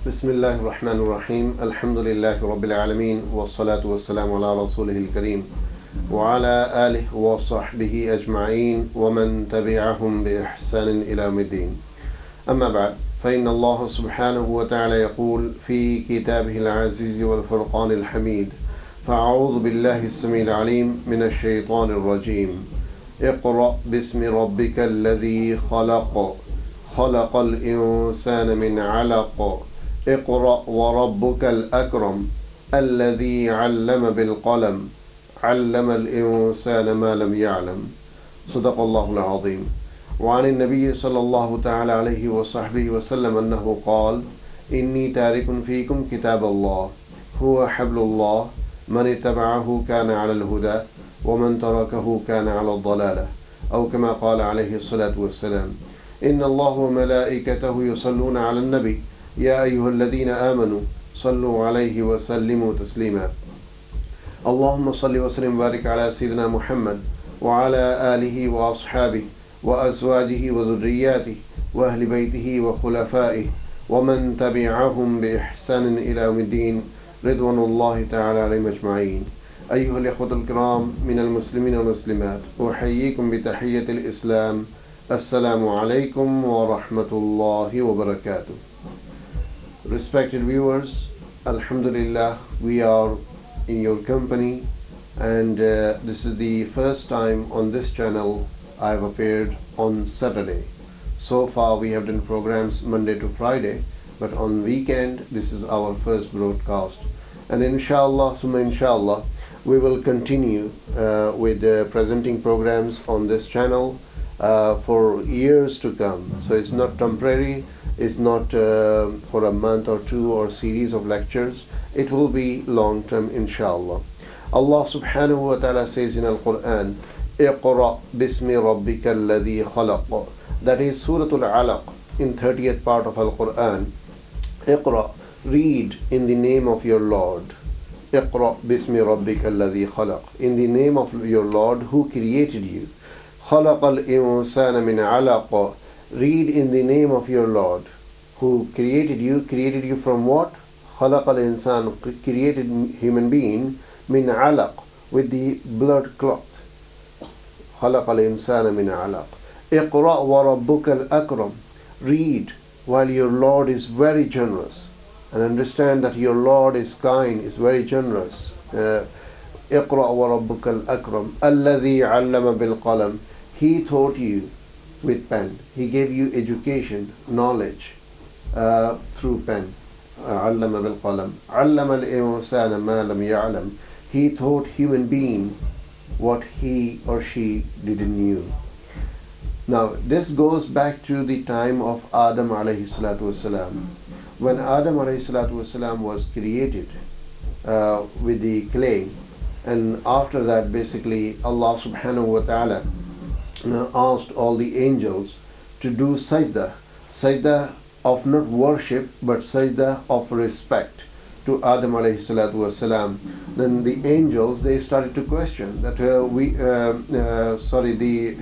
Bismillahir Rahmanir Rahim. Alhamdulillahi Rabbil Alameen. Wassalatu wassalamu ala Rasulihil Kareem. Wa ala alihi wa sahbihi ajma'een. Wa man tabi'ahum bi ihsanin ila yawmiddin. Amma ba'd. فإن الله سبحانه وتعالى يقول في كتابه العزيز والفرقان الحميد فأعوذ بالله السميع العليم من الشيطان الرجيم اقرأ باسم ربك الذي خلق الإنسان من علق اقرأ وربك الأكرم الذي علم بالقلم علم الإنسان ما لم يعلم صدق الله العظيم. وعن النبي صلى الله تعالى عليه وصحبه وسلم أنه قال إني تارك فيكم كتاب الله هو حبل الله من اتبعه كان على الهدى ومن تركه كان على الضلالة أو كما قال عليه الصلاة والسلام. إن الله وملائكته يصلون على النبي يا أيها الذين آمنوا صلوا عليه وسلموا تسليما. اللهم صل وسلم وبارك على سيدنا محمد وعلى آله وأصحابه وأزواجه وذرياته وأهل بيته وخلفائه ومن تبعهم بإحسان إلى يوم الدين رضوان الله تعالى عليهم أجمعين. أيها الإخوة الكرام من المسلمين والمسلمات أحييكم بتحية الإسلام. السلام عليكم ورحمة الله وبركاته. Respected viewers, Alhamdulillah, we are in your company and this is the first time on this channel I have appeared on Saturday. So far we have done programs Monday to Friday, but on weekend this is our first broadcast. And inshallah, summa inshallah, we will continue with presenting programs on this channel for years to come. So it's not temporary, it's not for a month or two or series of lectures. It will be long term inshallah. Allah subhanahu wa ta'ala says in Al-Quran, اقرأ باسم ربك الذي خلق. That is Surah Al-Alaq in 30th part of Al-Quran. اقرأ, read in the name of your Lord. اقرأ باسم ربك الذي خلق, in the name of your Lord who created you. خلق الإنسان من علق, read in the name of your Lord who created you from what? خلق الإنسان, created human being من علق, with the blood clot. خلق الإنسان من علق. اقرأ وربك الأكرم, read while your Lord is very generous, and understand that your Lord is kind, is very generous. اقرأ وربك الأكرم الذي علم بالقلم, he taught you with pen, he gave you education, knowledge through pen. علم بالقلم علم الإنسان ما لم يعلم, he taught human being what he or she didn't know. Now this goes back to the time of Adam alayhi salatu wasalam. When Adam alayhi salatu wasalam was created with the clay, and after that basically Allah subhanahu wa ta'ala asked all the angels to do sajda of not worship but sajda of respect to Adam alayhi salatu wasalam. Then the angels, they started to question that the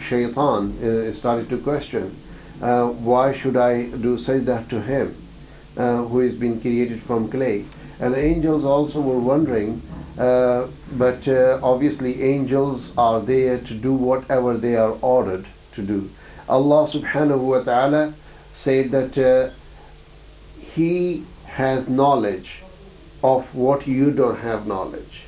shaitan started to question, why should I do sajda to him who has been created from clay? And the angels also were wondering, but obviously angels are there to do whatever they are ordered to do. Allah subhanahu wa ta'ala said that he has knowledge of what you don't have knowledge.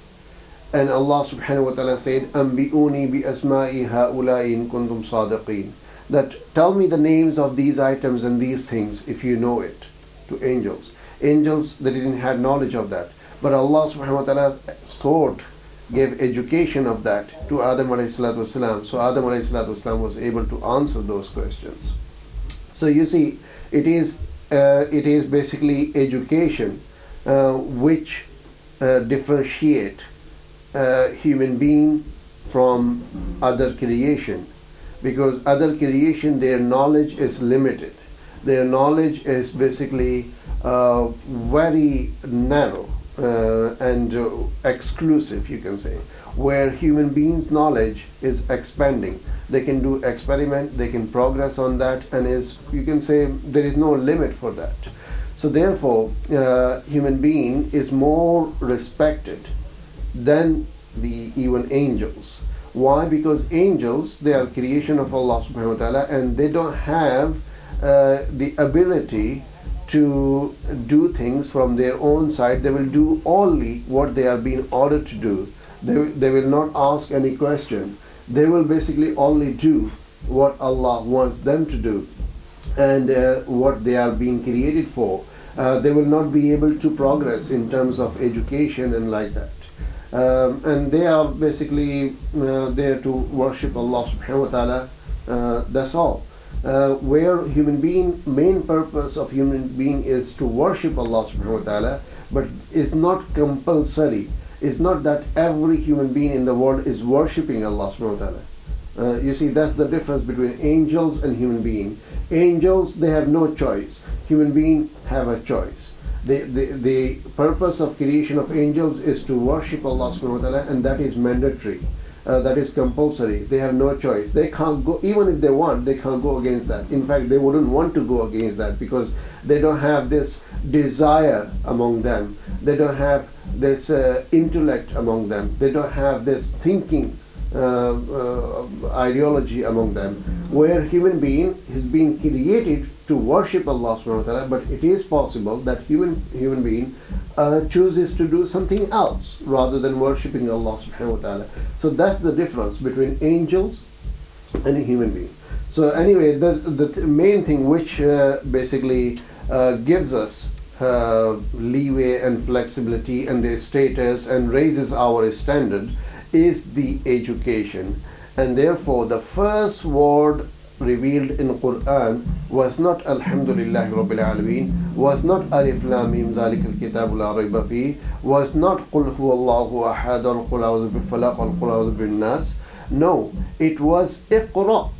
And Allah subhanahu wa ta'ala said, أَنْبِئُونِي بِأَسْمَاءِ هَؤُلَاءِ إِن كُنْتُمْ صَادِقِينَ, that tell me the names of these items and these things if you know it, to angels. Angels, they didn't have knowledge of that. But Allah subhanahu wa ta'ala gave education of that to Adam alayhi salatu wasalam. So Adam alayhi salatu wasalam was able to answer those questions. So you see, it is basically education which differentiate human being from other creation, because other creation, their knowledge is limited, their knowledge is basically very narrow and exclusive, you can say, where human beings' knowledge is expanding. They can do experiment, they can progress on that, and you can say there is no limit for that. So therefore, human being is more respected than the even angels. Why? Because angels, they are creation of Allah subhanahu wa ta'ala, and they don't have the ability to do things from their own side. They will do only what they are being ordered to do. They will not ask any question. They will basically only do what Allah wants them to do, and what they are being created for. They will not be able to progress in terms of education and like that. And they are basically there to worship Allah subhanahu wa ta'ala. That's all. Where human being, main purpose of human being is to worship Allah subhanahu wa ta'ala, but it's not compulsory. It's not that every human being in the world is worshipping Allah subhanahu wa ta'ala. You see, that's the difference between angels and human being. Angels, they have no choice. Human beings have a choice. The purpose of creation of angels is to worship Allah subhanahu wa ta'ala, and that is mandatory. That is compulsory. They have no choice. They can't go, even if they want, they can't go against that. In fact, they wouldn't want to go against that, because they don't have this desire among them. They don't have this intellect among them. They don't have this thinking ideology among them. Where human being is being created to worship Allah subhanahu wa ta'ala, but it is possible that human being chooses to do something else rather than worshipping Allah subhanahu wa ta'ala. So that's the difference between angels and a human being. So anyway, the main thing which basically gives us leeway and flexibility and the status and raises our standard is the education. And therefore the first word revealed in Quran was not Alhamdulillahi Rabbil Alameen, was not Alif Lam Mim Zalikal Kitabu La Rayba Fi, was not Qul Huwallahu Ahad or Qul A'udhu Bil Falaq or Qul A'udhu Bin Nas. No, it was Iqra.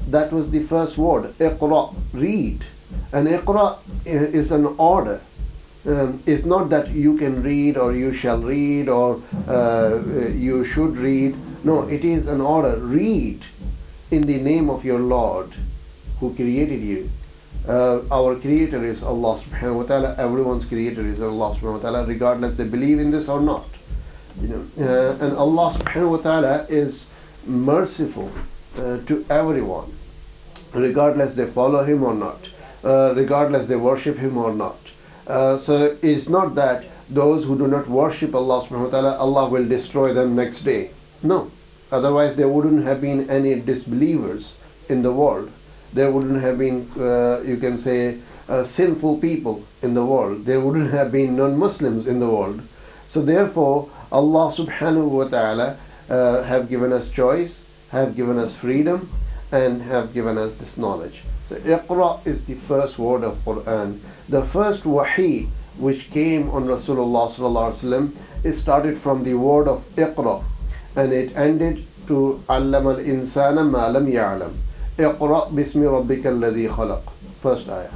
That was the first word. Iqra, read. And Iqra is an order. It's not that you can read or you shall read or you should read. No, it is an order. Read in the name of your Lord who created you. Our creator is Allah subhanahu wa ta'ala. Everyone's creator is Allah subhanahu wa ta'ala, regardless they believe in this or not. And Allah subhanahu wa ta'ala is merciful to everyone, regardless they follow him or not, regardless they worship him or not. So it's not that those who do not worship Allah subhanahu wa ta'ala, Allah will destroy them next day. No. Otherwise there wouldn't have been any disbelievers in the world. There wouldn't have been, you can say, sinful people in the world. There wouldn't have been non-Muslims in the world. So therefore, Allah subhanahu wa ta'ala have given us choice, have given us freedom, and have given us this knowledge. So Iqra is the first word of Quran. The first wahi which came on Rasulullah sallallahu alaihi wasallam, it started from the word of Iqra, and it ended to Allama al-insana ma lam ya'lam. Iqra bismi rabbika alladhi khalaq. First ayah.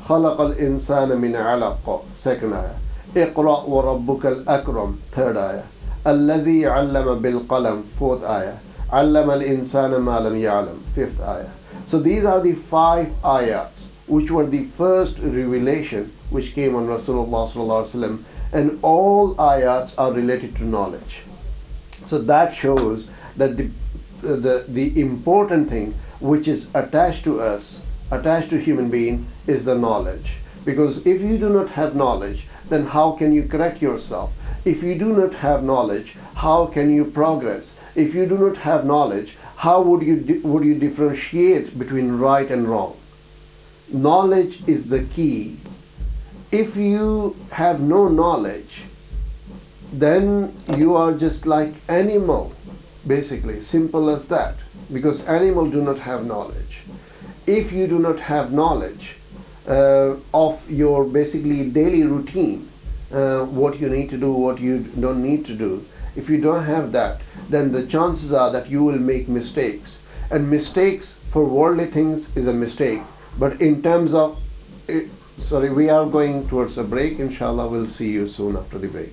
Khalaqa al-insana min 'alaq. Second ayah. Iqra wa rabbuka al-akram. Third ayah. Alladhi 'allama bil qalam. Fourth ayah. 'Allama al-insana ma lam ya'lam. Fifth ayah. So these are the 5 ayats which were the first revelation which came on Rasulullah sallallahu alaihi wasallam, and all ayats are related to knowledge. So that shows that the important thing which is attached to us, attached to human being, is the knowledge. Because if you do not have knowledge, then how can you correct yourself? If you do not have knowledge, how can you progress? If you do not have knowledge, how would you differentiate between right and wrong? Knowledge is the key. If you have no knowledge, then you are just like animal, basically, simple as that, because animals do not have knowledge. If you do not have knowledge of your basically daily routine, what you need to do, what you don't need to do, if you don't have that, then the chances are that you will make mistakes. And mistakes for worldly things is a mistake, but in terms of we are going towards a break. Inshallah, we'll see you soon after the break.